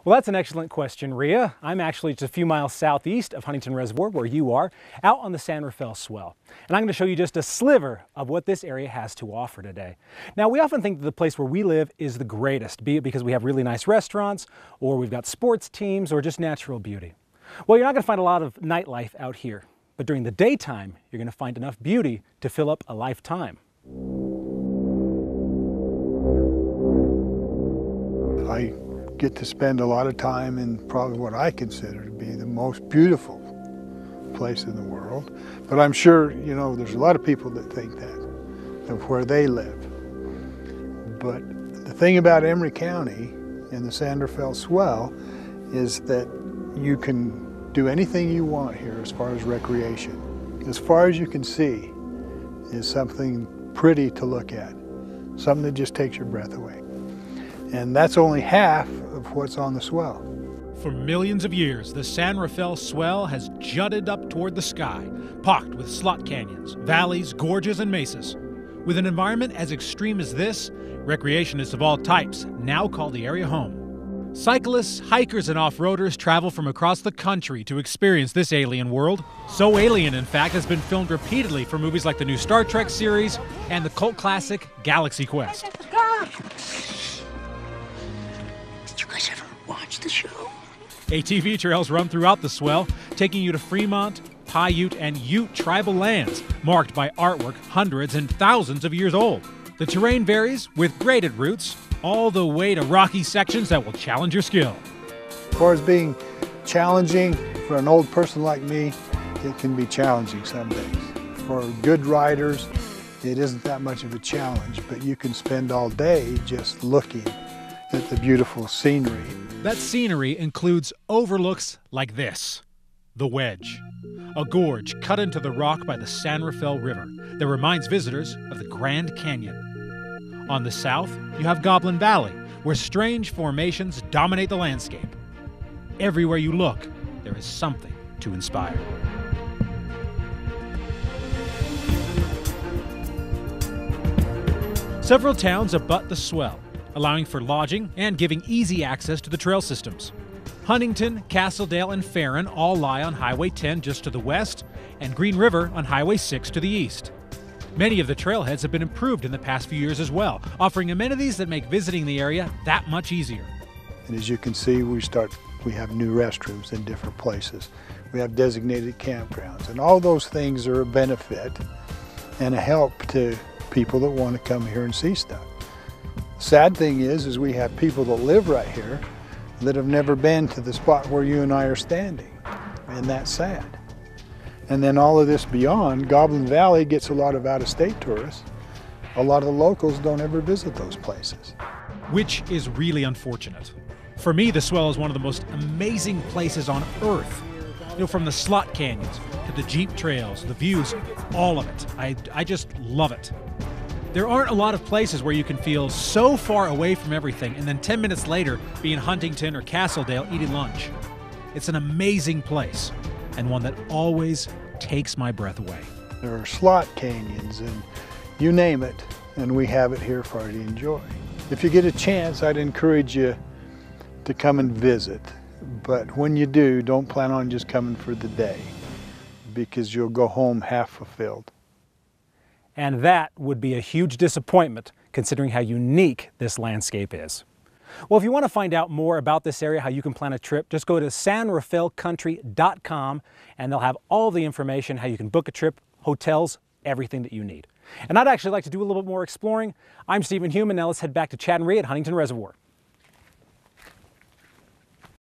Well, that's an excellent question, Rhea. I'm actually just a few miles southeast of Huntington Reservoir, where you are, out on the San Rafael Swell. And I'm going to show you just a sliver of what this area has to offer today. Now, we often think that the place where we live is the greatest, be it because we have really nice restaurants, or we've got sports teams, or just natural beauty. Well, you're not going to find a lot of nightlife out here, but during the daytime, you're going to find enough beauty to fill up a lifetime. I get to spend a lot of time in probably what I consider to be the most beautiful place in the world. But I'm sure, there's a lot of people that think that of where they live. But the thing about Emery County and the San Rafael Swell is that you can do anything you want here as far as recreation. As far as you can see is something pretty to look at, something that just takes your breath away. And that's only half of what's on the swell. For millions of years, the San Rafael Swell has jutted up toward the sky, pocked with slot canyons, valleys, gorges, and mesas. With an environment as extreme as this, recreationists of all types now call the area home. Cyclists, hikers, and off-roaders travel from across the country to experience this alien world. So alien, in fact, has been filmed repeatedly for movies like the new Star Trek series and the cult classic Galaxy Quest. Watch the show. ATV trails run throughout the swell, taking you to Fremont, Paiute, and Ute tribal lands, marked by artwork hundreds and thousands of years old. The terrain varies, with graded routes, all the way to rocky sections that will challenge your skill. As far as being challenging for an old person like me, it can be challenging some days. For good riders, it isn't that much of a challenge, but you can spend all day just looking at the beautiful scenery. That scenery includes overlooks like this. The Wedge, a gorge cut into the rock by the San Rafael River that reminds visitors of the Grand Canyon. On the south, you have Goblin Valley, where strange formations dominate the landscape. Everywhere you look, there is something to inspire. Several towns abut the swell, allowing for lodging and giving easy access to the trail systems. Huntington, Castledale, and Farron all lie on Highway 10 just to the west, and Green River on Highway 6 to the east. Many of the trailheads have been improved in the past few years as well, offering amenities that make visiting the area that much easier. And as you can see, we have new restrooms in different places. We have designated campgrounds, and all those things are a benefit and a help to people that want to come here and see stuff. Sad thing is we have people that live right here that have never been to the spot where you and I are standing, and that's sad. And then all of this beyond, Goblin Valley gets a lot of out-of-state tourists. A lot of the locals don't ever visit those places. Which is really unfortunate. For me, the swell is one of the most amazing places on Earth. From the slot canyons to the jeep trails, the views, all of it. I just love it. There aren't a lot of places where you can feel so far away from everything and then 10 minutes later be in Huntington or Castledale eating lunch. It's an amazing place, and one that always takes my breath away. There are slot canyons and you name it, and we have it here for you to enjoy. If you get a chance, I'd encourage you to come and visit. But when you do, don't plan on just coming for the day, because you'll go home half fulfilled. And that would be a huge disappointment considering how unique this landscape is. Well, if you want to find out more about this area, how you can plan a trip, just go to sanrafaelcountry.com and they'll have all the information, how you can book a trip, hotels, everything that you need. And I'd actually like to do a little bit more exploring. I'm Stephen Human. Now let's head back to Chad and Rhea at Huntington Reservoir.